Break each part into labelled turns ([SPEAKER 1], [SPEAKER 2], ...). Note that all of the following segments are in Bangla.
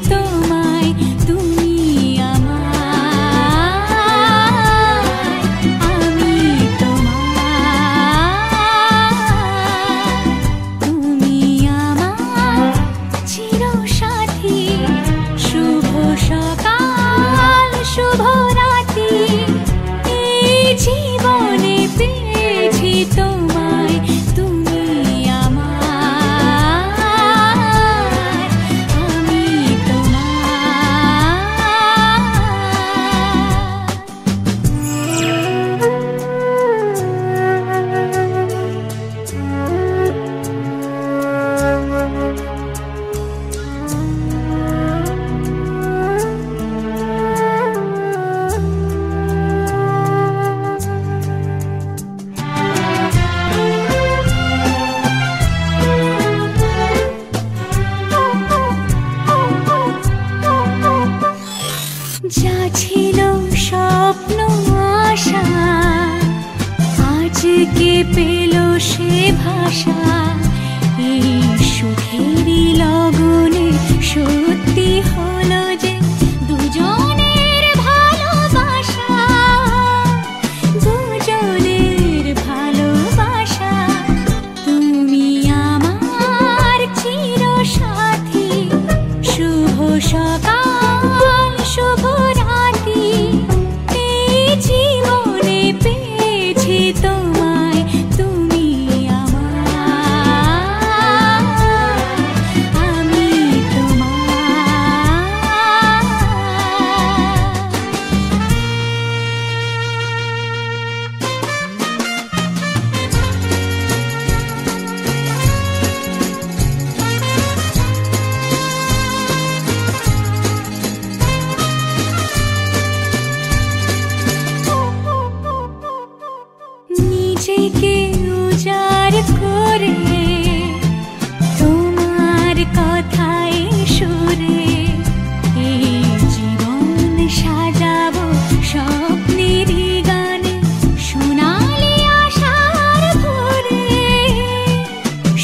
[SPEAKER 1] তোমায় যা ছিল স্বপ্ন আশা আজকে পেল সে ভাষা। এই সুখেরই লগনে সত্যি হলো যে দুজনের ভালোবাসা, দুজনের ভালোবাসা। তুমি আমার চিরসাথী, শুভ সকাল শুভ রাতি। এই জীবনে পেয়েছি তোমায়, তুমি আমার, আমি তোমার। নিজেকে উজাড় করে তোমার কথায় সুরে এই জীবন সাজাবো স্বপ্নেরই গানে। সোনালি আশার ভোরে,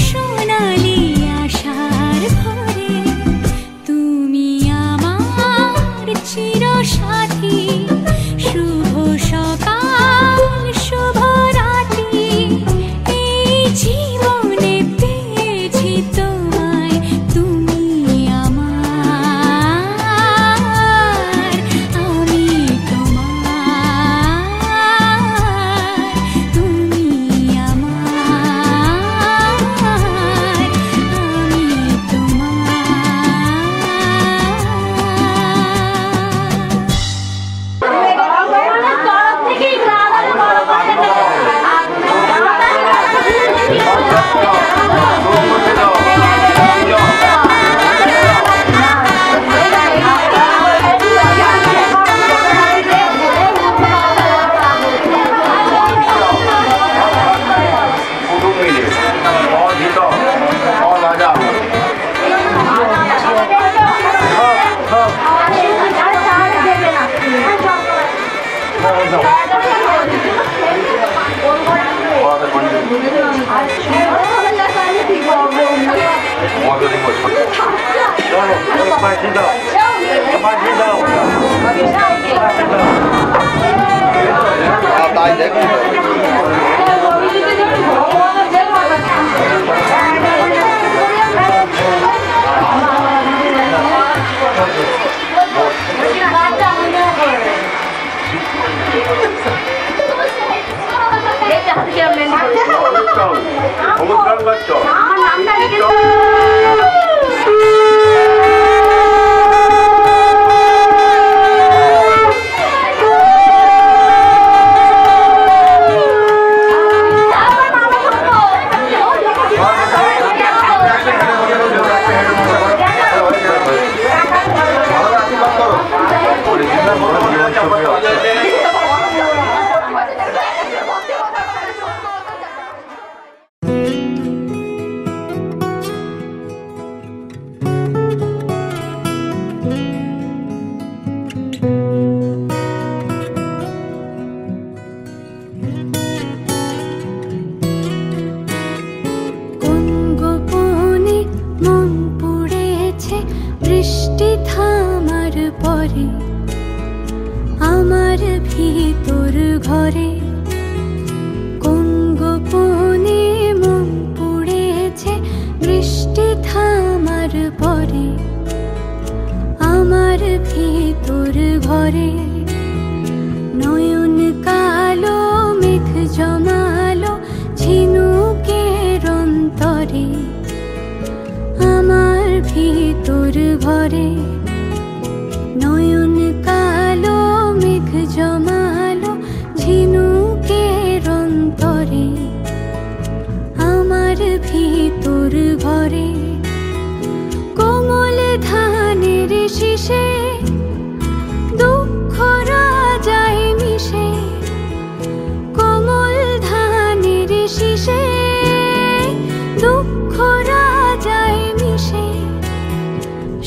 [SPEAKER 1] সোনালি আশার ভোরে। তুমি আমার চিরসাথী, শুভ সকাল শুভ রাতি। এই জীবনে পেয়েছি তোমায়, তুমি আমার, আমি তোমার। তুমি আমার, আমি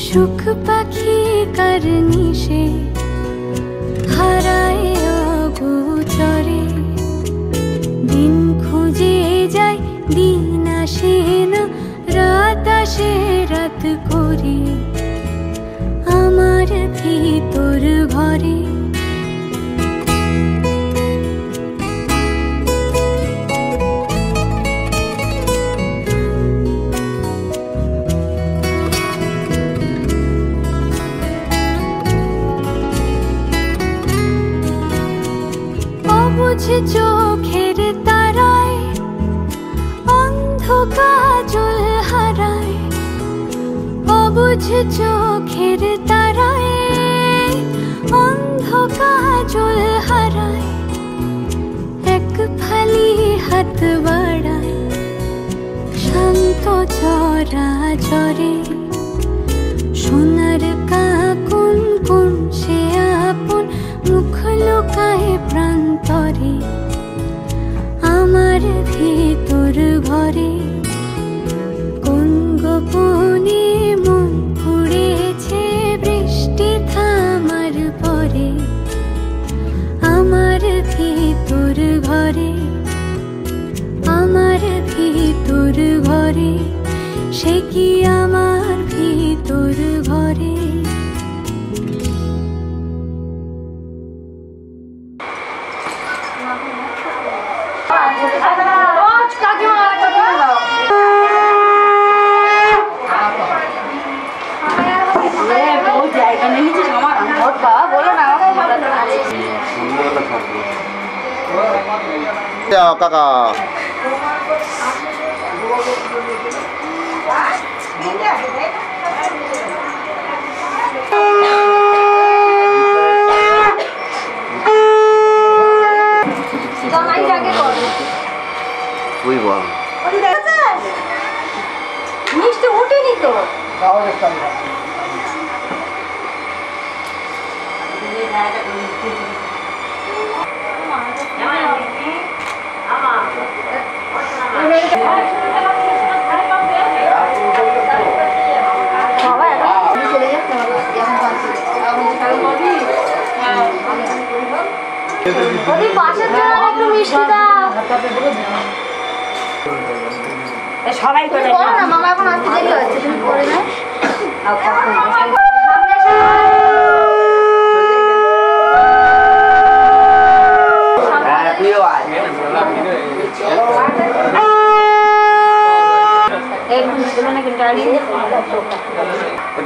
[SPEAKER 2] সুখ পাখি করনি সে
[SPEAKER 1] অবুঝ চোখের তারায় অন্ধ কাজল হারায়, অবুঝ চোখের তারায় অন্ধ কাজল হারায়, এক ফালি হাত বাড়ায় শান্ত চরা চরে, সোনার কাকুন কোন সে আপন মুখ লুকায় প্রান্তরে, আমার ভিতর ঘরে কোন গোপনে মন পুড়েছে বৃষ্টি থামার পরে, আমার ভিতর ঘরে, আমার ভিতর ঘরে, সে কি আমার ভিতর ঘরে।
[SPEAKER 2] কাকা তুই বল
[SPEAKER 3] মিষ্টি উঠেনি তো সবাই করে না মামা এখন আসতে দেরি হচ্ছে তুমি করে না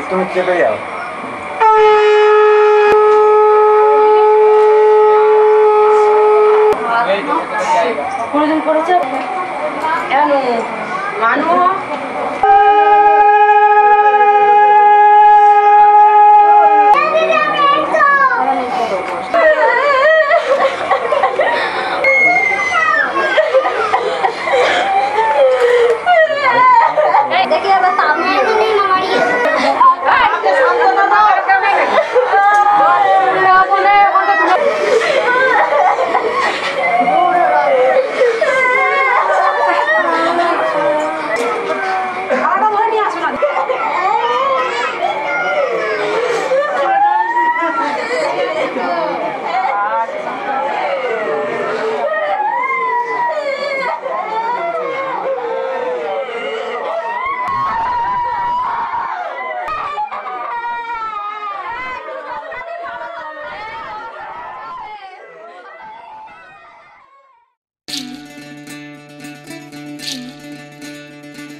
[SPEAKER 2] তুমি চেপে যাও
[SPEAKER 3] কোনদিন করেছে মানু দেখি আবার সামনে নেই মামারি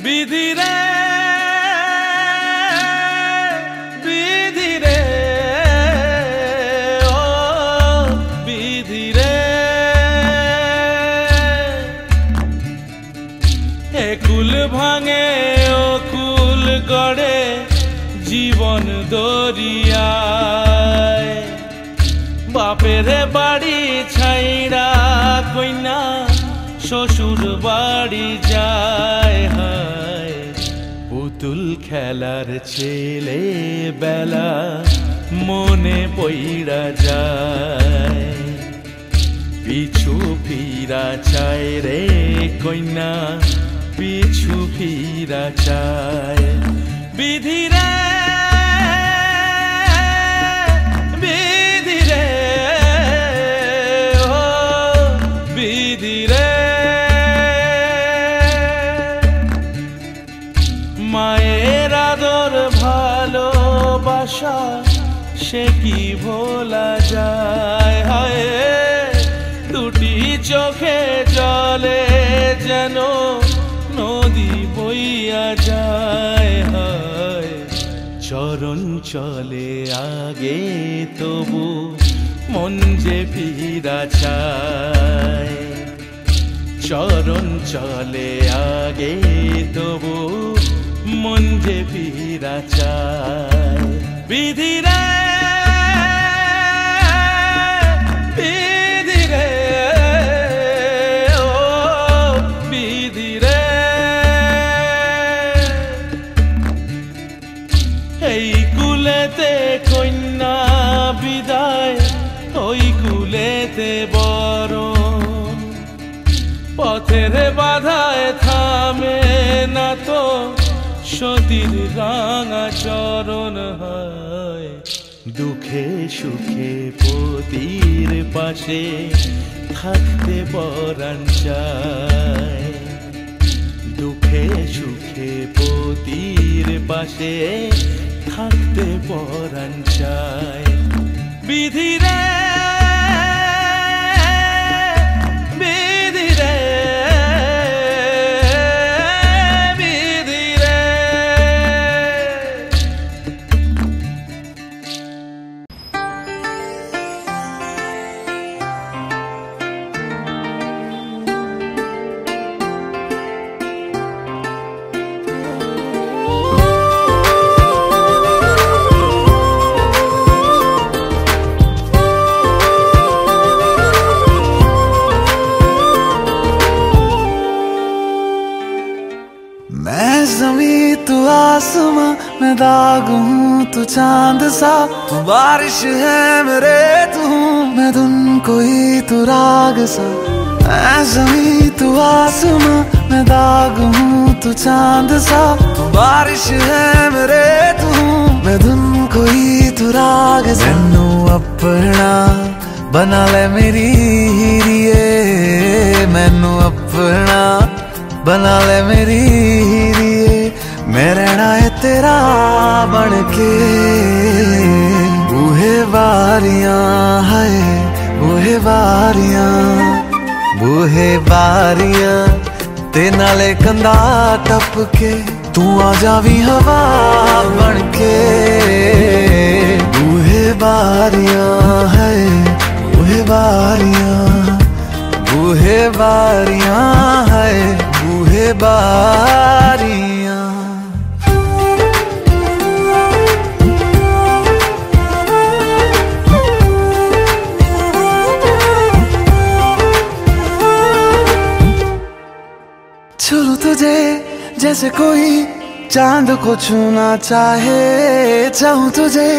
[SPEAKER 4] বিধি রে বিধি রে ও বিধি রে একুল ভাঙে ও কুল গড়ে জীবন দরিয়ায় বাপের বাড়ি ছাইড়া কইনা শ্বশুর বাড়ি যায় হায় পুতুল খেলার ছেলে বেলা মনে পইড়া যায় পিছু ফিরা চায় রে কইনা পিছু ফিরা চায় বিধি রে বিধি রে ও বিধি রে মায়ের আদর ভালোবাসা সে কি ভোলা যায় হায় দুটি চোখে জলে যেন নদী বইয়া যায় হায় চরণ চলে আগে তবু মন যে ফিরা চায় চরণ চলে আগে তবু মন যে ফিরা চায় বিধিরে বিধিরে ও বিধিরে এই কুলেতে কন্যা বিদায় ওই কুলেতে বরণ পথের বাধায় থামে না তো সতীর রাঙা চরণ হয় দুঃখে সুখে পতির পাশে থাকতে পরাণ চায় দুঃখে সুখে পতির পাশে থাকতে পরাণ চায় বিধিরে বিধিরে বিধিরে
[SPEAKER 2] आसमां मैं दाग हूँ तू चांद सा तू बारिश है मेरे तू मैं धुन कोई तू राग सा मैं ज़मीं तू आसमां मैं दाग हूँ तू चांद सा तू बारिश है मेरे तू मैं धुन कोई तू राग सा मैनू अपना बना ले मेरी हीरिए मैनू अपना बना ले मेरी हीरिए मैं रहना है तेरा बन के बूहे बारियां है बूहे बारियां ते नाले कंधा टप के तू आ जावी हवा बन के बूहे बारियां है बूहे बारियां है बूहे बारियां छू तुझे जैसे कोई चांद को छूना चाहे चाहूं तुझे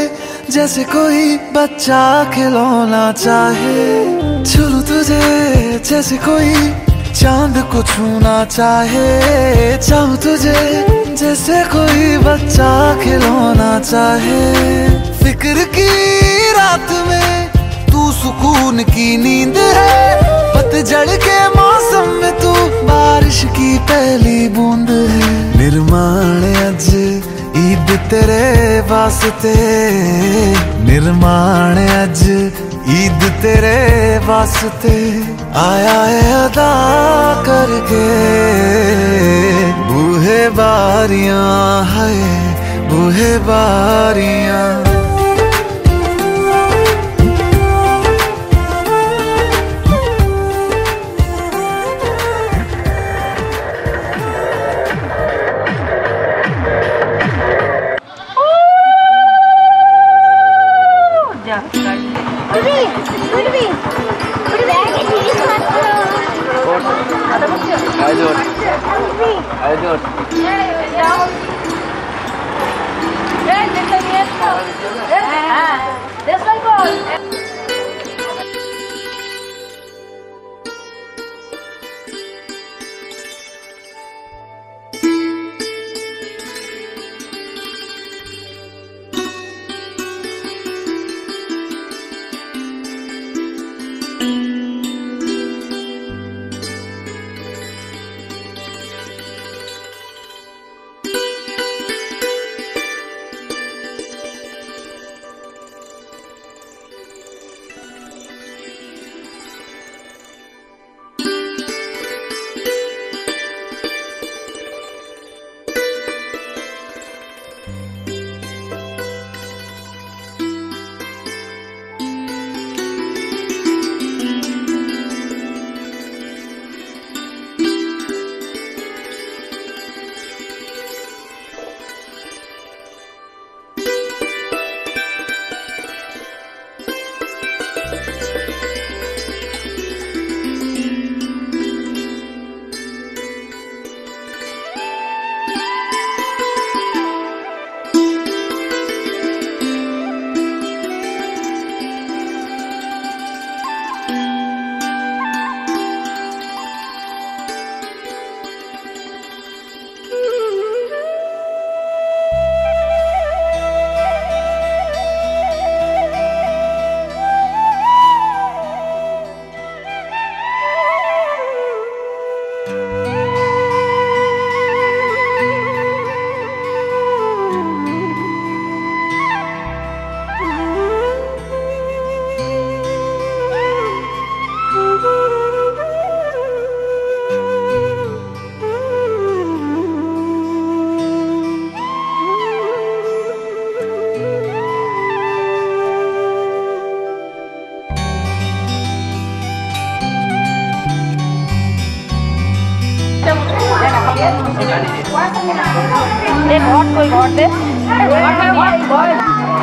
[SPEAKER 2] जैसे कोई बच्चा खिलौना चाहे छू तुझे जैसे कोई चांद को छूना चाहे चाहूं तुझे जैसे कोई बच्चा खिलौना चाहे फिक्र की रात में तू सुकून की नींद है पतझड़ के मौसम में तू बारिश की पहली बूंद है निर्माण अज ईद तेरे वास्ते निर्माण अज ईद तेरे वास्ते आया है अदा करके बूहे बारियां है बूहे बारियां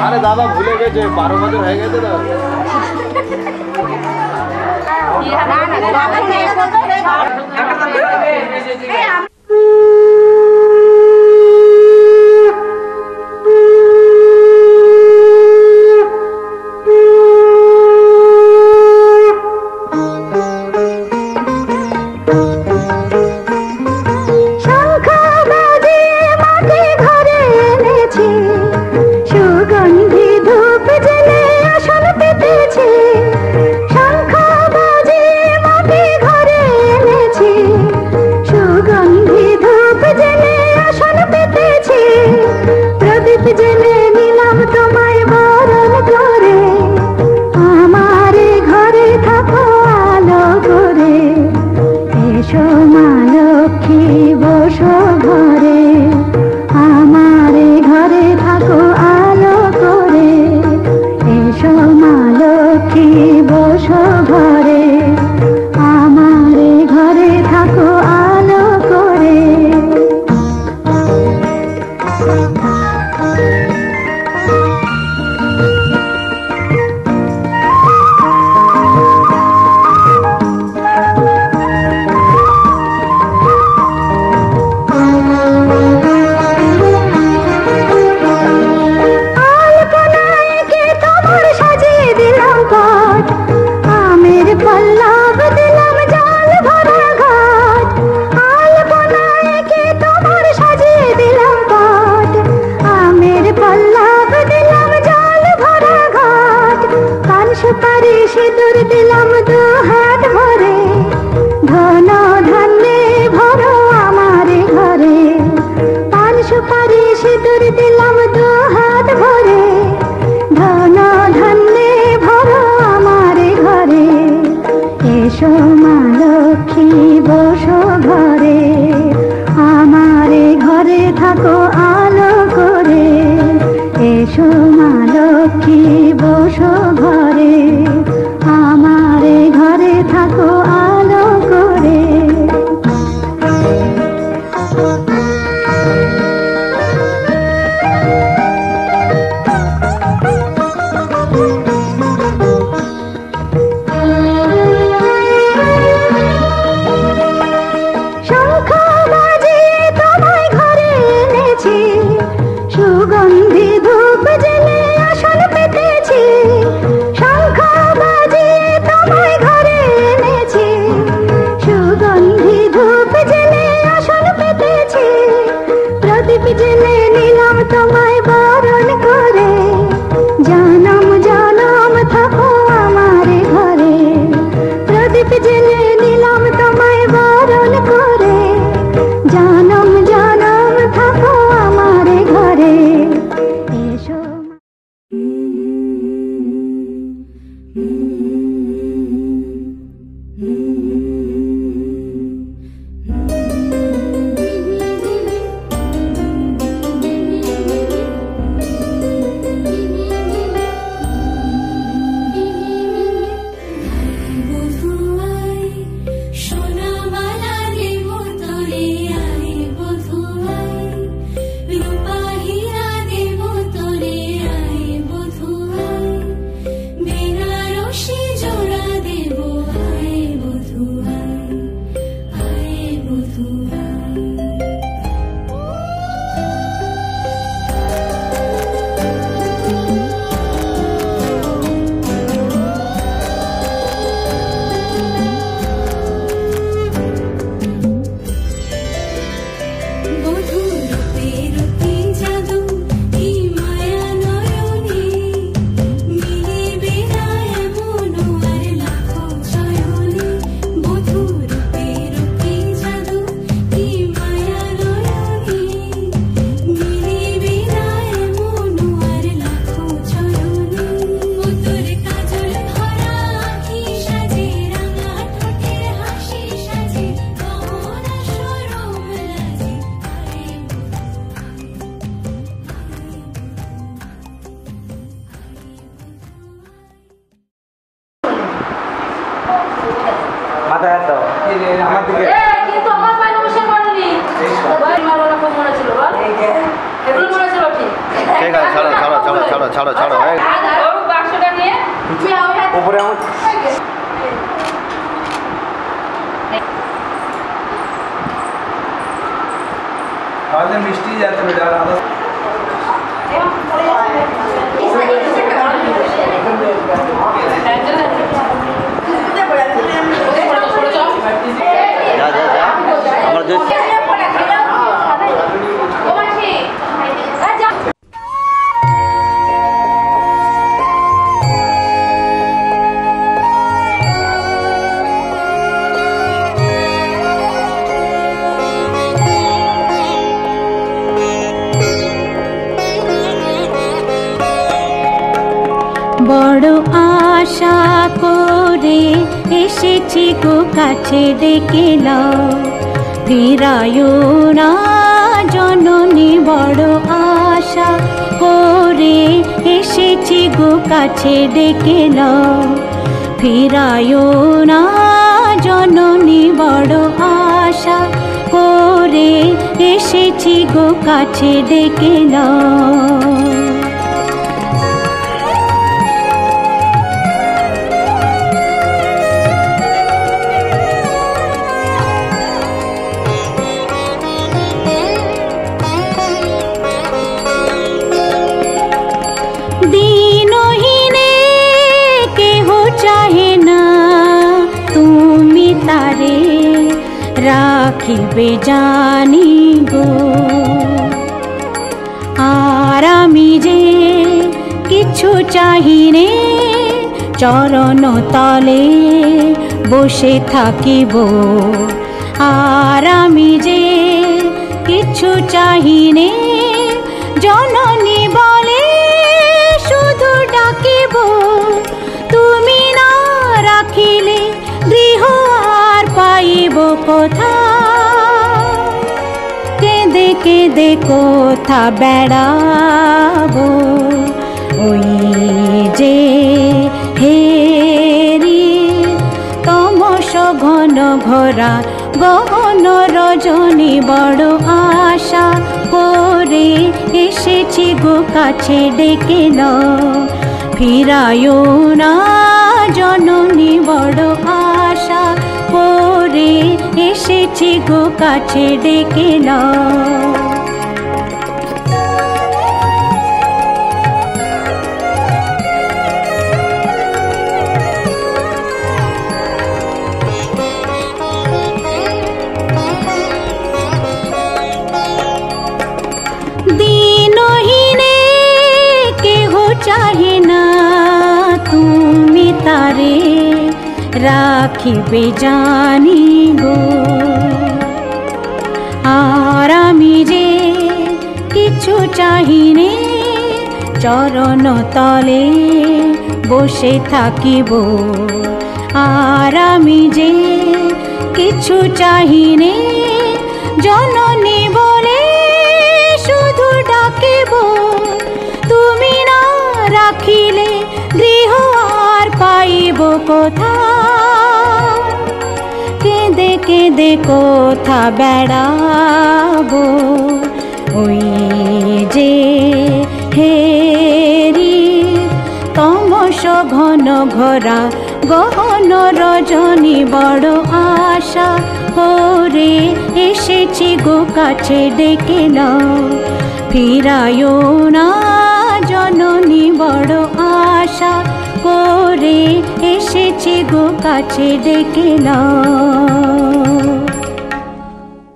[SPEAKER 5] আরে দাদা ভুলে গেছে 12 বছর হয়ে গেছে তো মাথায় হাত দাও আমার দিকে
[SPEAKER 3] কিন্তু আমার পারমিশন করেনি
[SPEAKER 5] ঠিক আছে ছাড়ো ছাড়ো ছাড়ো ছাড়ো ছাড়ো ছাড়ো
[SPEAKER 3] বাক্সটা নিয়ে
[SPEAKER 5] উপরে আমার
[SPEAKER 2] তাহলে মিষ্টি যাচ্ছে বেটা আলাদা
[SPEAKER 5] যা যা যা আমার যে
[SPEAKER 1] বড় আশা করে এসেছি গো কাছে ডেকে নাও, ফিরায়ো না জননী। বড় আশা করে এসেছি গো কাছে ডেকে নাও, ফিরায়ো না জননী। বড় আশা করে এসেছি গো কাছে ডেকে নাও। রাখিবে জানি গো, আর আমি যে কিছু চাহিনে চরণ তলে বসে থাকিব। আর আমি যে কিছু চাহিনে জননী বলে শুধু ডাকিব। তুমি না রাখিলে গৃহ আর পাইব কোথা, কেঁদে কেঁদে কোথা বেড়াবো। ওই যে হেরি তমস ঘন ঘোরা গহন রজনী। বড় আশা করে এসেছি গো কাছে ডেকে নাও, ফিরায়ো না জননী। বড় আশা করে এসেছি গো কাছে ডেকে নাও। দিনহীনে কেহ চাহে না তুমি তারে রাখিবে জানি গো। আর আমি যে কিছু চাহিনে চরণ তলে বসে থাকিব। আর আমি যে কিছু চাহিনে জননী বলে শুধু ডাকিব। তুমি না রাখিলে গৃহ আর পাইব কোথা, কেঁদে কেঁদে কোথা বেড়াবো। ওই যে হেরি তমস ঘন ঘোরা গহন রজনী। বড় আশা করে এসেছি গো কাছে ডেকে নাও, ফিরায়ো না জননী। বড় আশা করে এসেছি গো কাছে ডেকে নাও।